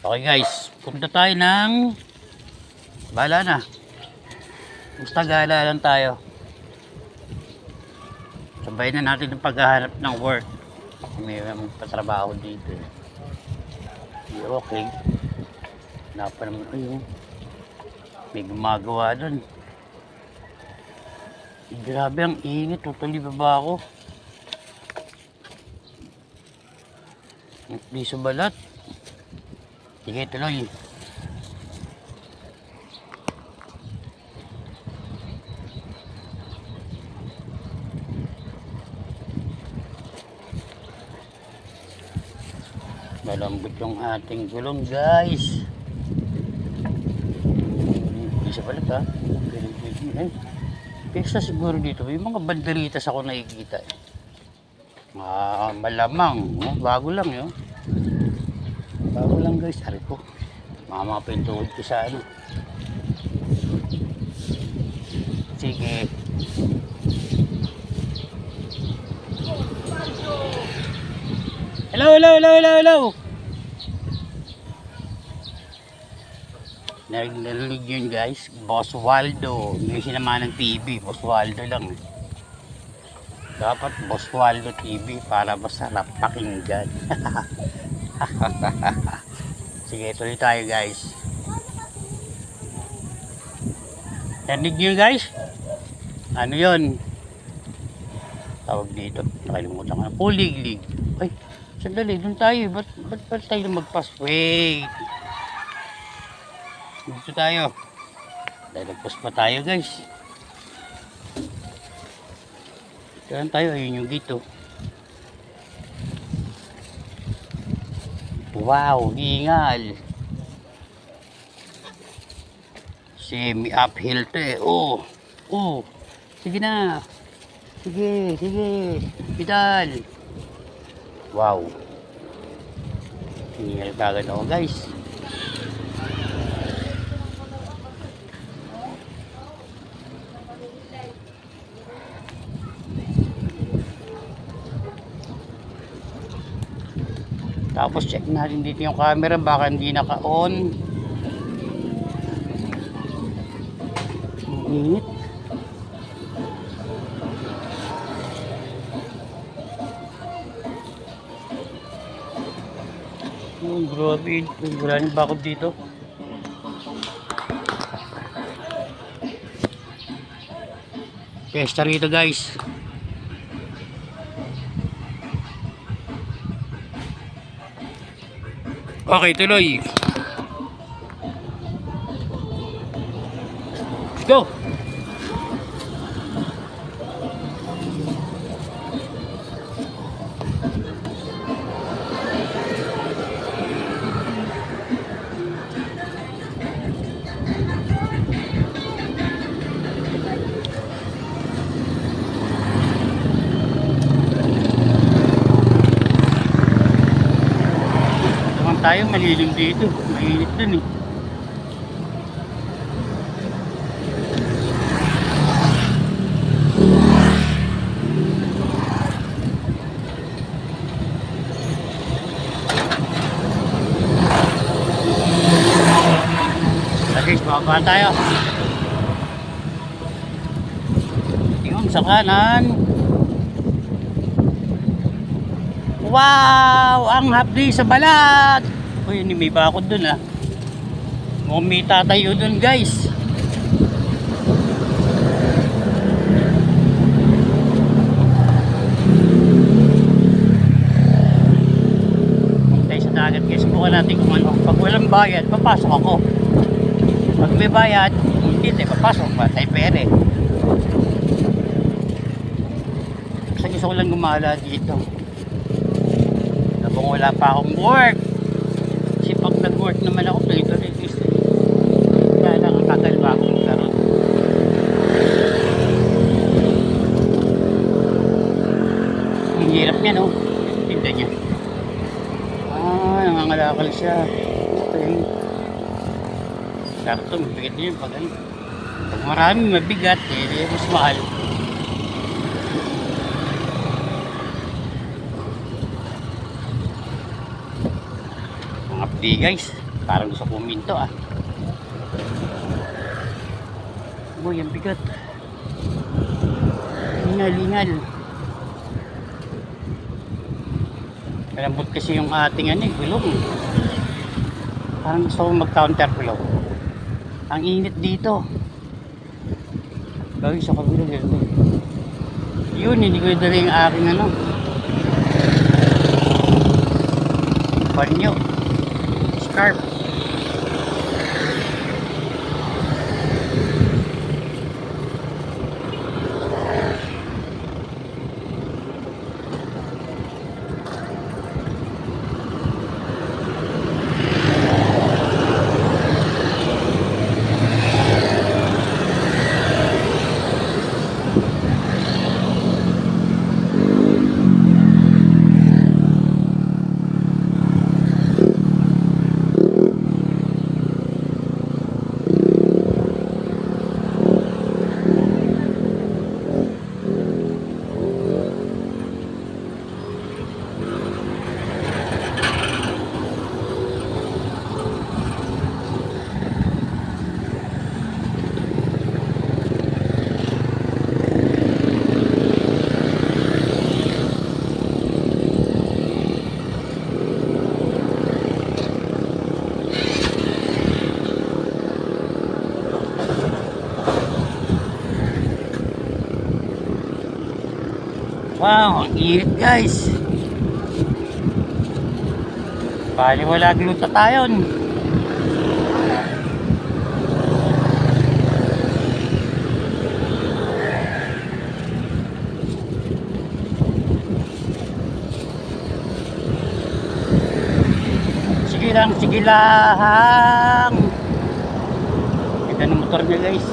Okay guys, punta tayo ng bahala na. Basta gala lang tayo. Sabay na natin ang paghahanap ng work. May patrabaho dito. Okay. Napa naman ayun. May gumagawa dun. Grabe ang init. Tutuloy pa ba ako? Hindi sa balat. Sige, tuloy. Malambot yung ating gulong, guys. Hindi sa balat, ha? Pesa siguro dito. May mga banderitas ako nakikita. Malamang. Bago lang, yun. Bago lang, guys. Hari ko. Mga pintuhod ko sa ano. Sige. Hello. Narinig yun, guys. Boss Waldo. May sinama ng TV. Boss Waldo lang. Dapat Boss Waldo TV para masarap pakinggan. Sige, tuloy tayo, guys. Narinig nyo, guys? Ano yun? Tawag dito. Nakalimutan ko na. Puliglig. Ay, sandali. Doon tayo. Ba't tayo magpas? Wait. Dito tayo. Dahil nagpas pa tayo, guys. Saan tayo? Ayun yung dito. Wow, hingal. Semi-uphill to eh. Oh. Sige na. Sige. Pedal. Wow. Hingal kagad ako, guys. Tapos check natin dito yung camera, baka hindi naka-on. Init. Oh, grabe. Maraming bakod dito. Pesta rito, guys. Okay, tuloy. Let's go. Tayo malilim dito, mainit dun eh. Guys, bababa tayo. Tingnan sa kanan. Wow, ang hapdi sa balat. Uy, may bakod dun ah. Mukhang may tatayo dun, guys. Puntay sa dagat, guys. Bukan natin kung ano. Pag walang bayad, papasok ako. Pag may bayad, hindi tayo papasok. Tayo pere. Kasi gusto ko lang gumala dito. Habang wala pa akong work. Kasi pag nag-work naman ako, ito rin gusto. Kaya lang ang kagalba akong karoon. Ang hirap niya, no? Tinda niya. Nangangalakal siya. Okay. Karton, mabigat niya yung pag ano. Pag marami mabigat, mas mahal. Mga pdi, guys. Parang gusto kuminto ah. Uy, ang bigat. Lingal. Malambot kasi yung ating gulong. Parang gusto ko mag-counter flow. Ang init dito. Gawin sa kabila ganito. Yun, hindi ko dala yung aking panyo. Scarf. Wow, ang init guys. Bali wala glutathione. Sige lang. Ganda ng motor niya guys.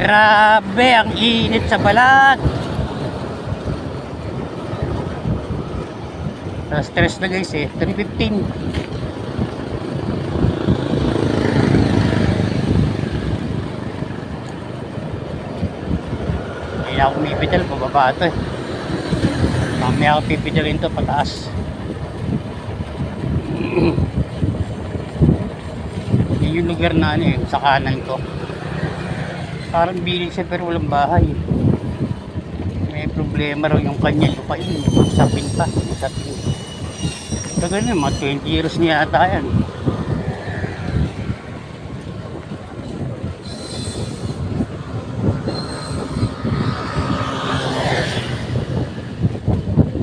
Grabe, ang init sa balat. Stress na guys 3:15. Hindi na ako umipidal, pababa ito Mamaya ako pipidalin ito pataas. Yun yung lugar na sa kanan ko. Parang bilig siya pero walang bahay. May problema raw yung kanya lupa yun. Sapin pa. Tagal na, mga 20 years niya ata yan.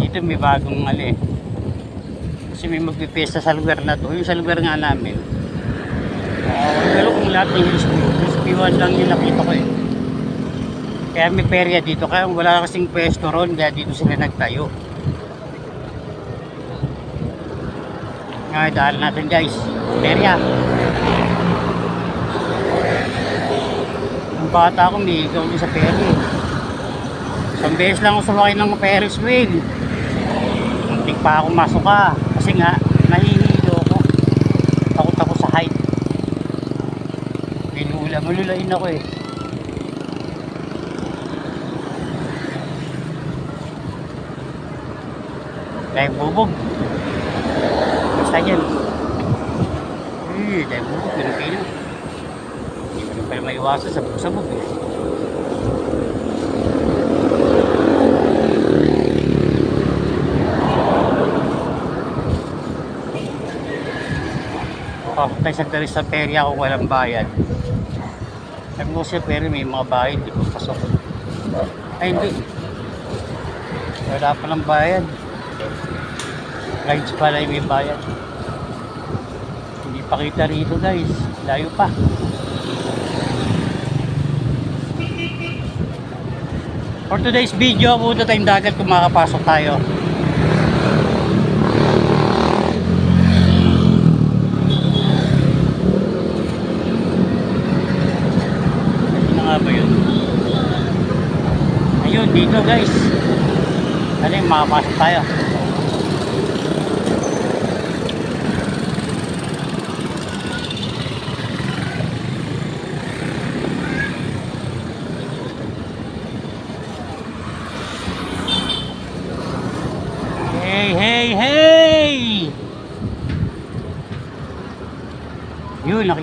Dito may bagong kasi may magpipesta sa lugar na to. Yung sa lugar nga namin. Pero kung lahat ng SP1 lang yung nakita ko Kaya may perya dito. Kaya wala kasing pwesto ron. Kaya dito sila nagtayo. Ngayon, dahil natin guys. Perya. Ang bata ko, may ikaw sa perya. Isang beses lang ako sumakay ng Ferris wheel. Muntik pa ako masuka. Kasi nga, nahihilo ako. Takot ako sa height. Malulain ako Dahil bubog. Basta dyan. Dahil bubog, pinapino. Hindi mo pala maiwasan sa sabog Tayo sa taris sa perya kung walang bayad. Sabi ko siya, pero may mga bahay, hindi ko pasok. Ay, hindi. Wala pa ng bayad. Rides pala yung may bayad. Hindi pa kita rito guys. Layo pa. For today's video, punta tayong dagat kung makapasok tayo. Ayun, dito guys. Makapasok tayo.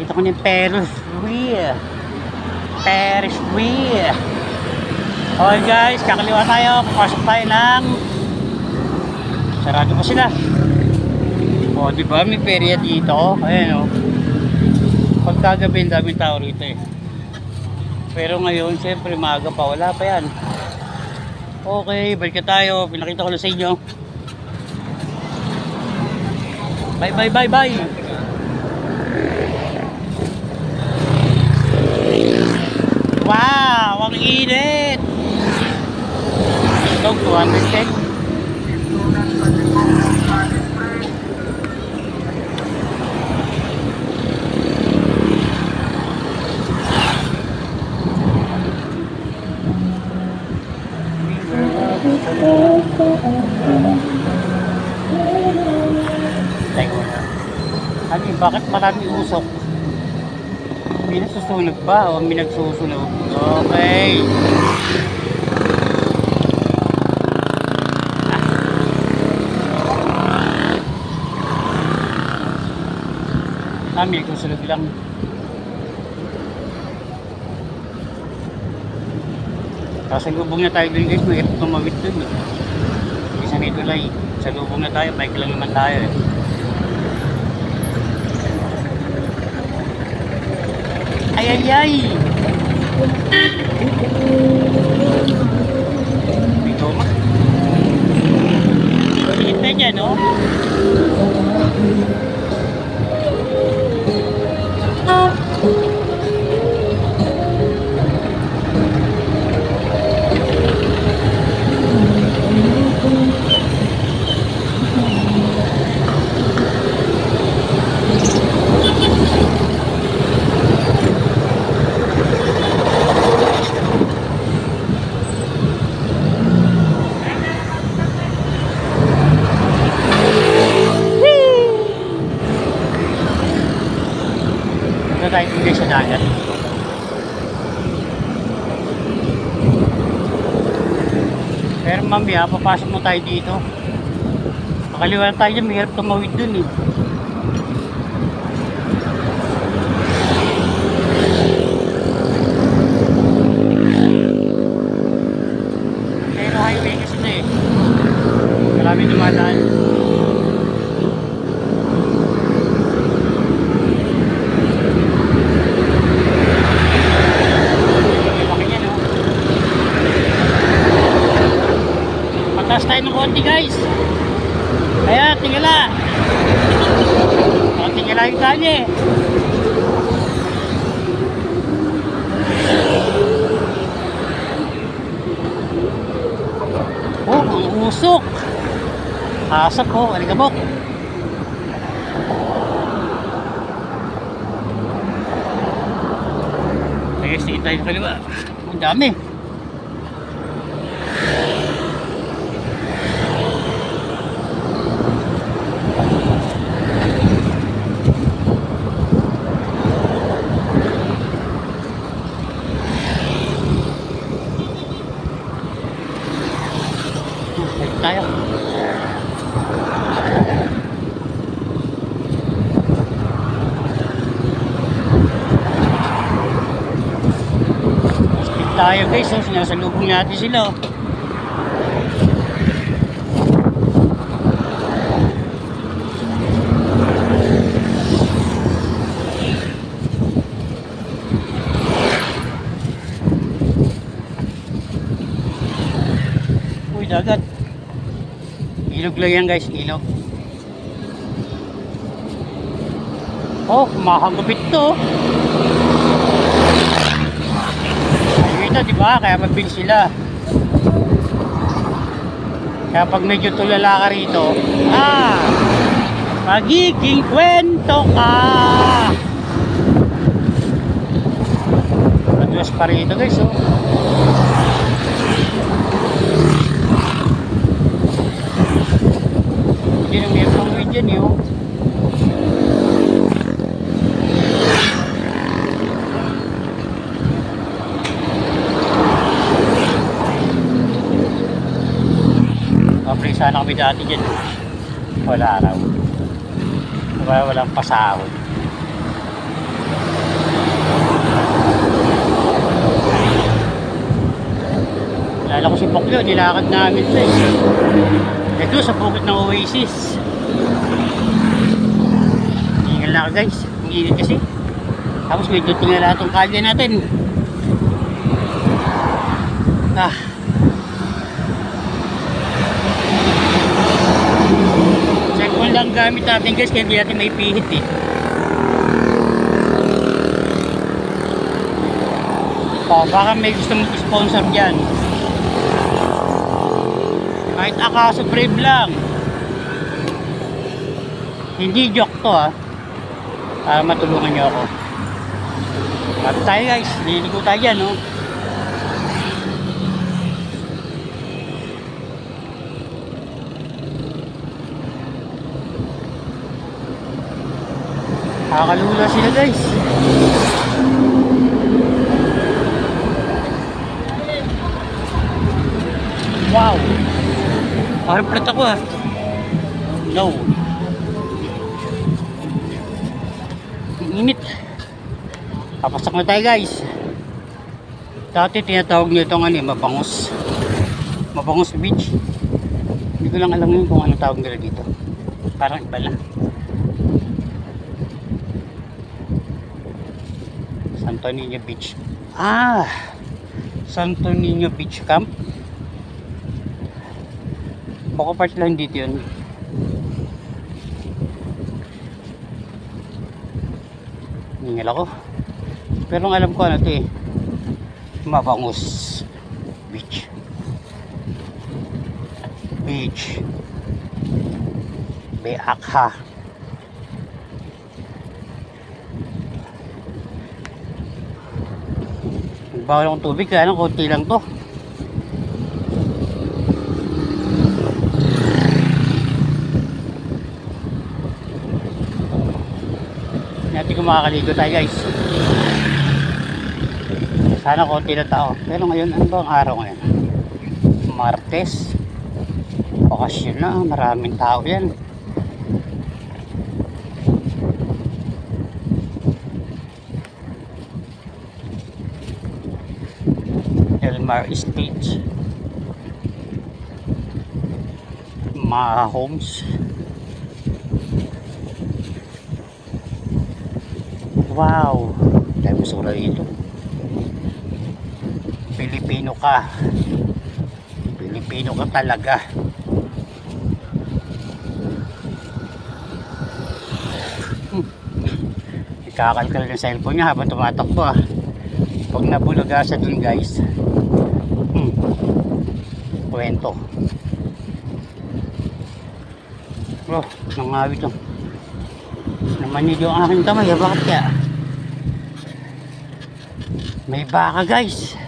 Nakita ko na yung Ferris wheel. Ferris wheel. Okay guys, kakaliwa tayo. Papasok tayo ng... Sarado pa sila. O, diba? May perya dito. Ayan o. Pagkagabi, daming tao rito eh. Pero ngayon, siyempre, maaga pa. Wala pa yan. Okay, balik tayo. Pinakita ko na sa inyo. Bye, bye, bye, bye. Wow, ang init. Ito, 210. Teka na. Ano, bakit maraming usok? May nasusunog ba o may nagsusunog? Okay. May nagsusunog lang. Kasalubong na tayo dun guys, mahirap tumawid dun eh. Isa nito lang, sa lubong na tayo, bike lang naman tayo eh. Ay ay ay! May toma. Tingin na dyan no? Tayo tingin sa dagat. Pero mamaya papasok mo tayo dito. Makaliwa tayo dyan, mahirap tumawid dun eh. Pero highway kasi na eh. Marami dumadaan. Taas tayo ng konti guys. Ayan, tingala. Tingala yung kalye. Oh, ang usok. Asap po, alikabok. Ayos, tingin tayo sa kaliwa. Ang dami. Tayo. Speed tayo guys, so sinasalubong natin sila. Uy, dagat. Ilog lang yan guys, ilog. Oh, mahagupit to. Ayun ito, diba? Kaya mabilis sila. Kaya pag medyo tulala ka rito, magiging kwento ka. Madulas pa rito guys, oh. Hindi na mayroon ng weed yan yun. Kapre sana kami dati dyan. Wala raw. Walang pasahod. Yun, nilakad namin ito eh. Ito sa bukit ng Oasis. Hingal na ako guys. Ang init kasi. Tapos medyo tingala itong kalye natin. Cellphone lang gamit natin guys, kaya hindi natin may pihit eh. Baka may gusto mong sponsor dyan. Kahit Akaso Brave lang. Hindi joke to ha. Para matulungan nyo ako. At tayo guys, liligo tayo dyan no. Nakakalula sila guys. Wow. Parang plat ako ah. No. Ang init. Papasak na tayo guys. Dati tinatawag nyo itong Mabangos. Mabangos Beach. Hindi ko lang alam yun kung ano tawag nila dito. Parang iba na. Santo Niño Beach. Santo Niño Beach Camp. Baka part lang dito yun. Hingal ako. Pero ang alam ko ano ito eh. Mabangos Beach. Beach. Beakha. Bawal akong tubig kaya lang konti lang to. Hindi ko makakaligo tayo guys. Sana konti na tao. Pero ngayon ano ba ang araw ngayon? Martes. Bakasyon na. Maraming tao yan. Elmar Estate. Maha Homes. Wow, dahil masura dito. Pilipino ka. Pilipino ka talaga. Ikakalkal ng cellphone niya habang tumatakbo ah. Pag nabulagasan dun guys. Kwento. Bro, nangawit to. Namanid yung aking kamay. Bakit kaya? May baka guys.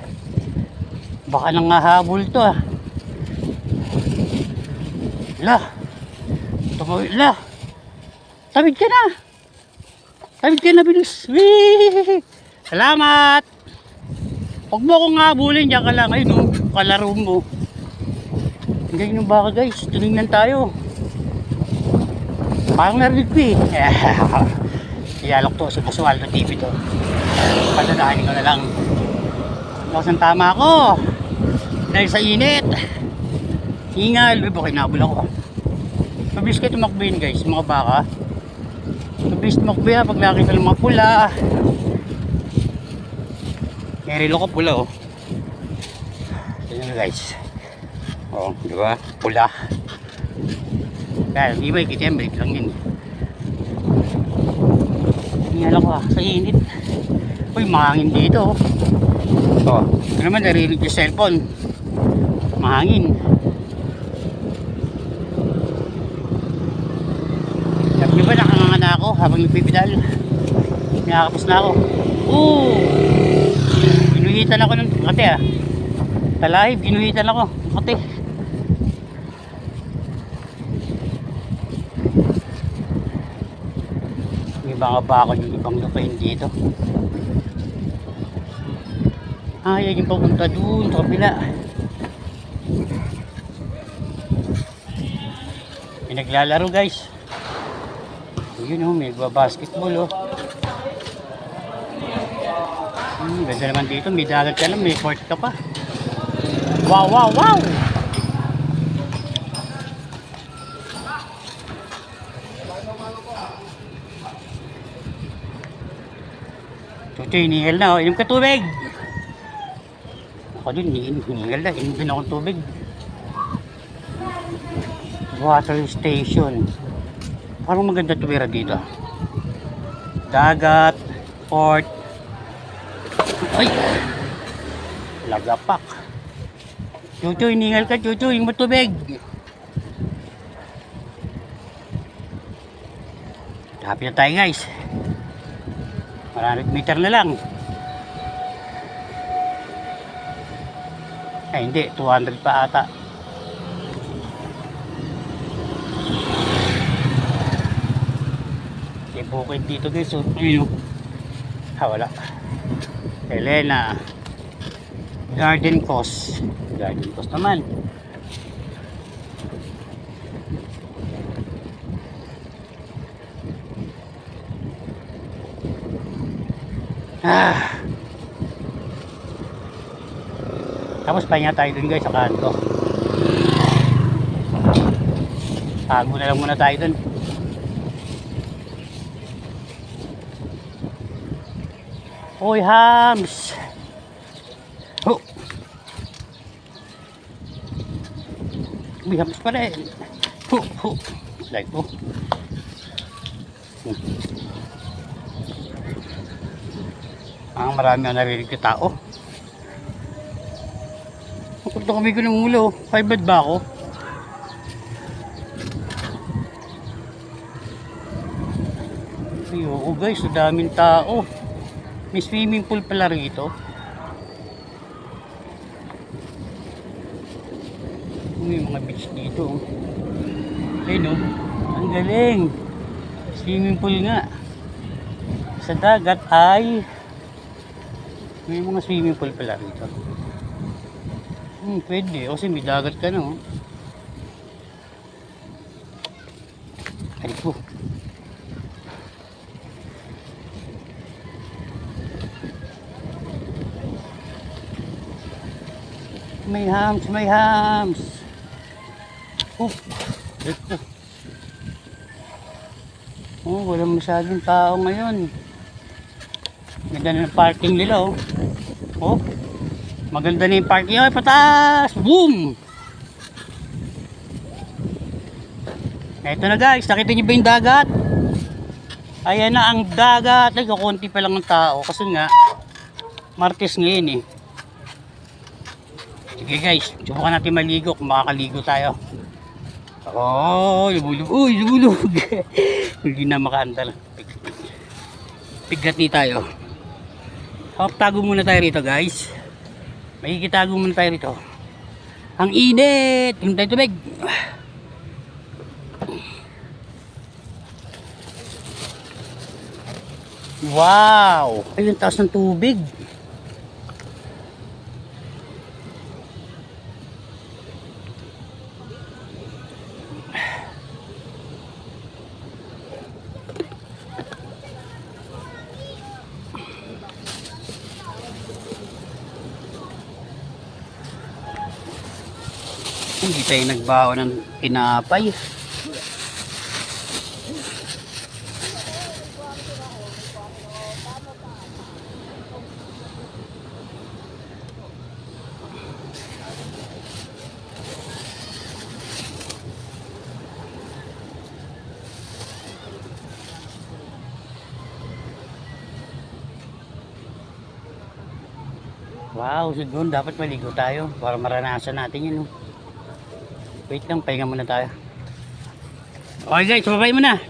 Baka nangahabol to ah. Tumawid la. Tawid ka na. Tawid ka na bilis. Wee! Salamat. Huwag mo akong habulin. Diyan ka lang. Ayun oh. Kalaro mo. Ganyan yung baka guys. Tinignan tayo. Parang narinig ko eh. Iyalok to sa Casualdo TV to. Padadahanin ko na lang. Lakas ng tama ko. Dahil sa init. Hingal. Uy, kinabol ako. Mabilis kayo tumakbuhin guys. Mga baka. Mabilis tumakbuhin pag nakita ng mga pula. May relo ko pula oh. Tignan guys. Oh, di ba? Pula. Kaya hindi ba ikita yan, balik lang yun. Hingal ako sa init. Uy, mahangin dito. Oh, ito naman narinig yung cellphone. Mahangin. Alam nyo ba nakanganga na ako habang nagpipidal? Nakakapos na ako. Ginuhitan ako ng kate ah. Talahib, ginuhitan ako. Kate. Mga baka yung ibang lupain dito. Yan yung papunta doon sa kabila. May naglalaro guys. Yun oh, may basketball oh. Ganda naman dito, may dagat ka lang, may court ka pa. Wow, wow, wow! Chuchoy, hinihal na oh. Inom ka tubig! Ako din, hinihal na. Inom din akong tubig. Water station. Parang maganda tumira dito. Dagat, port. Ay! Lagapak. Chuchoy, hinihal ka, Chuchoy. Inom mo tubig. Happy na tayo guys. 100 meter na lang. Ay hindi, 200 pa ata. May bukid dito guys. So, yun. Wala. Helena. Garden Coast. Garden Coast naman. Tapos pahinga tayo dun guys sa kanto. Tago na lang muna tayo dun. Hoy hams! Oh! May hams pa rin. Like po. Marami ang narinig na tao. Punta kami ko ng ulo. 5 bed ba ako? Ayoko guys, so daming tao. May swimming pool pala rito. May mga beach dito. Ayun o. Ang galing. Swimming pool nga. Sa dagat ay may mga swimming pool pala rito. Pwede. Kasi may dagat ka no. Ay po. May hams, may hams. Ito. Wala masyadong tao ngayon. Ganda na ng parking nila oh. Maganda na yung parking. Ay, patas! Boom! Ito na guys, nakita niyo ba yung dagat? Ayan na ang dagat. Ay, kakunti pa lang ng tao. Kasi nga, Martes ngayon eh. Sige guys, subukan natin maligo kung makakaligo tayo. Lumulog. Uy, lumulog. Hindi na makaandal. Pigat ni tayo. Tago muna tayo rito guys. Makikitago muna tayo rito. Ang init. Yung tayo tubig. Wow. Ayun, taas ng tubig. Hindi tayo nagbawa ng tinapay. Wow, so doon dapat maligo tayo para maranasan natin yun. Wait lang, pahinga muna tayo. Okay guys, babay muna.